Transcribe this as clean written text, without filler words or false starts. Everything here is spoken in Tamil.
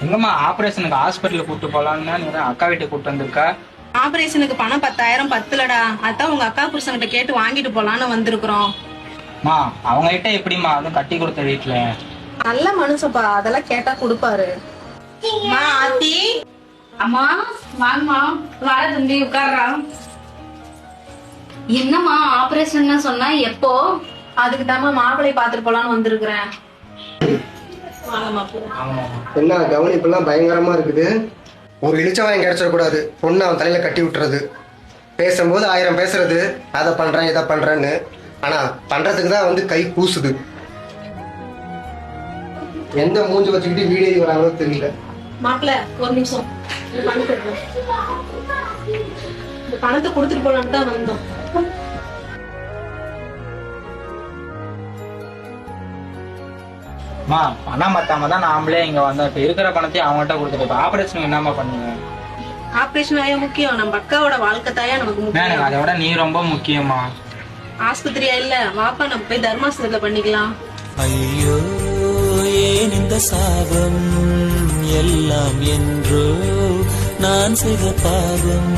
எங்கம்மா ஆபரேஷனுக்கு ஹாஸ்பிட்டலுக்கு கூட்டு போலான்னு நீ அக்கா வீட்டுக்கு கூட்டு வந்திருக்கா? ஆபரேஷனுக்கு பணம் 10,000 பத்துலடா. அதான் உங்க அக்கா புருஷன்கிட்ட கேட்டு வாங்கிட்டு போலான்னு வந்திருக்கிறோம். மா அவங்க கிட்ட எப்படிமா அதுவும் கட்டி கொடுத்த வீட்டுல? நல்ல மனுஷப்பா, அதெல்லாம் கேட்டா கொடுப்பாரு. ஆத்தி அம்மா வாங்கம்மா. வர தம்பி உட்கார்றா. என்னம்மா ஆபரேஷன் சொன்னா எப்போ? அதுக்கு தாம மாப்பிள்ளை பாத்துட்டு போலான்னு வந்திருக்கிறேன். என்ன கவனிப்பெல்லாம் பயங்கரமா இருக்குது. ஒரு இளிச்சவாயம் கிடைச்சிடக்கூடாது. பொண்ணு அவன் தலையில கட்டி விட்டுறது. பேசும்போது 1000 பேசுறது, அதை பண்றேன் இதை பண்றேன்னு. ஆனா பண்றதுக்கு தான் வந்து கை கூசுது. எந்த மூஞ்சி வச்சுக்கிட்டு வீடியோ வராங்களோ தெரியல. மாப்பிள்ள ஒரு நிமிஷம், இந்த பணத்தை கொடுத்துட்டு போலான்னு தான் வந்தோம். மா பணம் பத்தாம தான் நாமளே இங்க வந்தோம். இப்ப இருக்கிற பணத்தையும் அவங்ககிட்ட கொடுத்துட்டு ஆபரேஷனுக்கு என்னமா பண்ணுங்க? ஆபரேஷன் ஆயா முக்கியம், நம்ம அக்காவோட வாழ்க்கை தாயா நமக்கு முக்கியம். அதை விட நீ ரொம்ப முக்கியமா. ஆஸ்பத்திரியா இல்ல, வாப்பா நம்ம போய் தர்மாசனத்துல பண்ணிக்கலாம். ஐயோ ஏன் இந்த சாபம் எல்லாம் என்றோ நான் செய்த பாவம்.